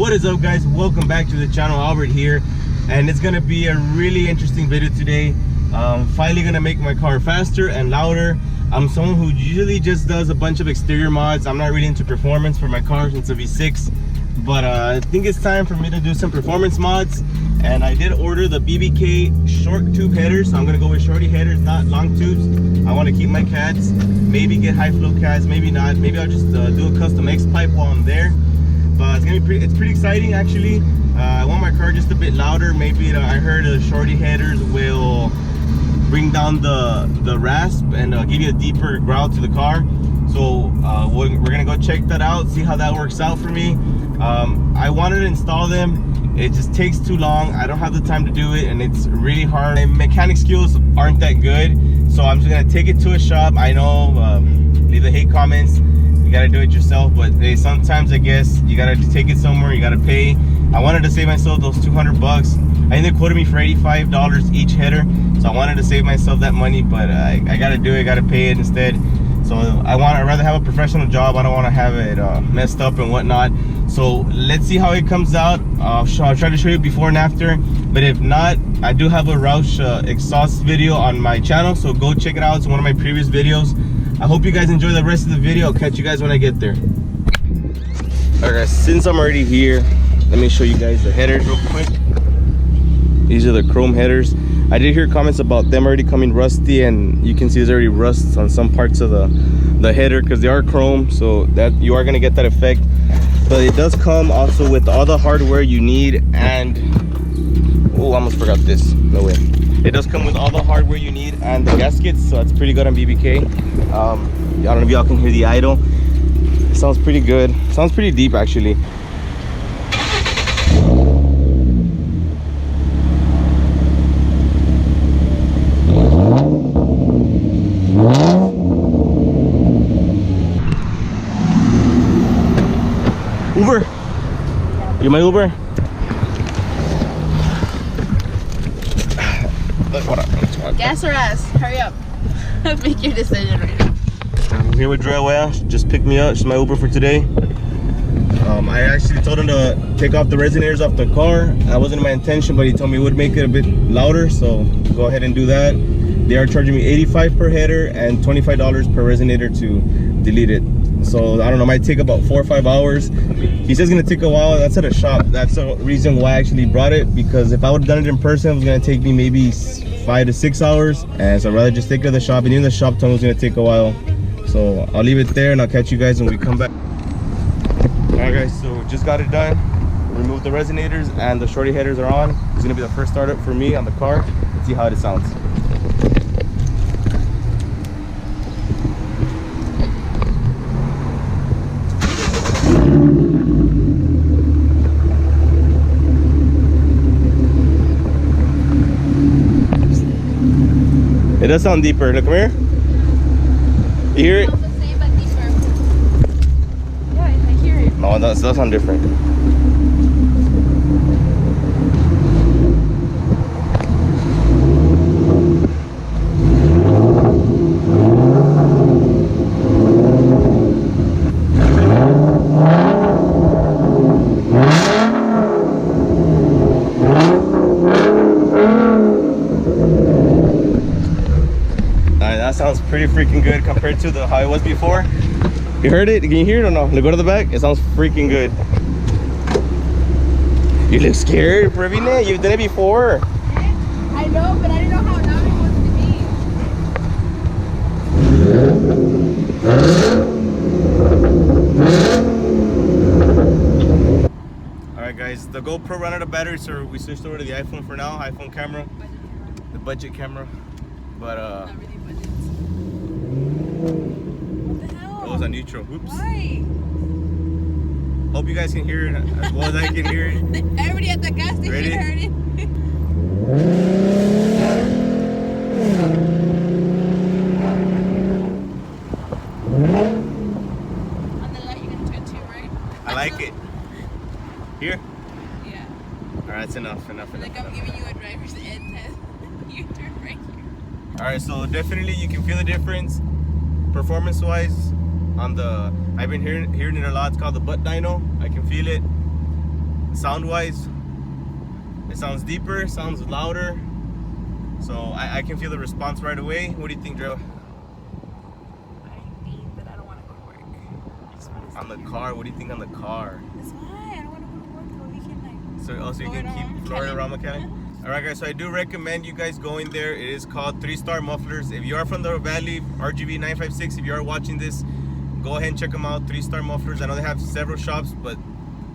What is up, guys? Welcome back to the channel. Albert here, and it's gonna be a really interesting video today. Finally gonna make my car faster and louder. I'm someone who usually just does a bunch of exterior mods. I'm not really into performance for my car since a V6, but I think it's time for me to do some performance mods. And I did order the BBK short tube headers, so I'm gonna go with shorty headers, not long tubes. I want to keep my cats, maybe get high flow cats, maybe not. Maybe I'll just do a custom X pipe while I'm there. But it's gonna be pretty exciting actually. I want my car just a bit louder. Maybe I heard the shorty headers will bring down the rasp and give you a deeper growl to the car. So we're gonna go check that out, see how that works out for me. I wanted to install them. It just takes too long. I don't have the time to do it, and it's really hard. My mechanic skills aren't that good, so I'm just gonna take it to a shop. I know, leave the hate comments. You gotta do it yourself, but sometimes I guess you gotta take it somewhere. You gotta pay. I wanted to save myself those 200 bucks. I think they quoted me for $85 each header, so I wanted to save myself that money, but I gotta do it. I gotta pay it instead. So I'd rather have a professional job. I don't want to have it messed up and whatnot. So let's see how it comes out. I'll try to show you before and after, but if not, I do have a Roush exhaust video on my channel, so go check it out. It's one of my previous videos. I hope you guys enjoy the rest of the video. I'll catch you guys when I get there. Alright guys, since I'm already here, let me show you guys the headers real quick. These are the chrome headers. I did hear comments about them already coming rusty, and you can see there's already rust on some parts of the header because they are chrome, so that you are going to get that effect. But it does come also with all the hardware you need, and oh, I almost forgot this. No way. It does come with all the hardware you need and the gaskets, so that's pretty good on BBK. I don't know if y'all can hear the idle. It sounds pretty good. It sounds pretty deep actually. Uber, you my Uber? Gas or ass? Hurry up. Make your decision right now. I'm here with Drea. She just picked me up. She's my Uber for today. I actually told him to take off the resonators off the car. That wasn't my intention, but he told me it would make it a bit louder, so go ahead and do that. They are charging me $85 per header and $25 per resonator to delete it. So I don't know, might take about 4 or 5 hours. He says it's gonna take a while. That's at a shop. That's the reason why I actually brought it, because if I would have done it in person, it was gonna take me maybe 5 to 6 hours. And so I'd rather just take it to the shop, and even the shop told me it was gonna take a while. So I'll leave it there and I'll catch you guys when we come back. Alright guys, so just got it done. Removed the resonators and the shorty headers are on. It's gonna be the first startup for me on the car. Let's see how it sounds. It does sound deeper. Look, come here. You hear it? It sounds the same but deeper. Yeah, I hear it. No, that does sound different. That sounds pretty freaking good compared to how it was before. You heard it? Can you hear it or no? Look, go to the back. It sounds freaking good. You look scared, Pravina. You've done it before. I know, but I didn't know how loud it was to be. Alright guys, the GoPro ran out of battery, so we switched over to the iPhone for now. iPhone camera. The budget camera. But Not really budgets. What the hell? it was on neutral. Oops. Why? Hope you guys can hear it as well as I can hear it. Everybody at the gas station Ready? heard it. On the light, you're gonna turn to, right? I like it. Here? Yeah. Alright, that's enough. Like I'm giving you a driver's ed test. You turn right here. Alright, so definitely you can feel the difference performance wise on the, I've been hearing it a lot. It's called the butt dyno. I can feel it. sound wise, it sounds deeper, sounds louder. So I can feel the response right away. What do you think, Drew? I think that I don't want to go to work. On the car, what do you think on the car? That's why I don't want to go to work so we can like. So also you can keep Florida around mechanic. Alright guys, so I do recommend you guys going there. It is called 3-Star Mufflers. If you are from the Valley, RGV 956, if you are watching this, go ahead and check them out. 3-Star Mufflers. I know they have several shops, but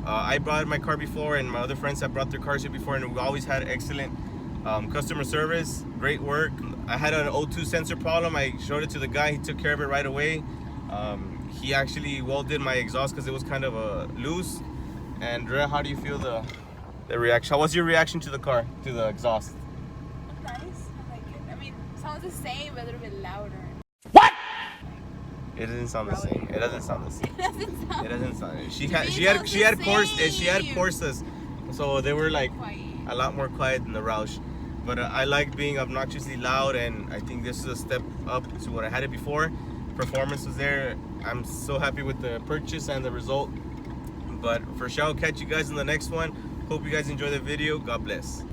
I brought my car before, and my other friends have brought their cars here before, and we've always had excellent customer service, great work. I had an O2 sensor problem. I showed it to the guy. He took care of it right away. He actually welded my exhaust because it was kind of loose. And Dre, how do you feel the reaction? What's your reaction to the car, to the exhaust? Nice. I like it. I mean, it sounds the same, but a little bit louder. It doesn't sound the same. It doesn't sound the same. It doesn't sound. It doesn't sound. She To had me, she it had sounds she the had same. Corsas, so they were like Quiet. a lot more quiet than the Roush. But I like being obnoxiously loud, and I think this is a step up to what I had it before. Performance was there. I'm so happy with the purchase and the result. But for sure, I'll catch you guys in the next one. Hope you guys enjoy the video. God bless.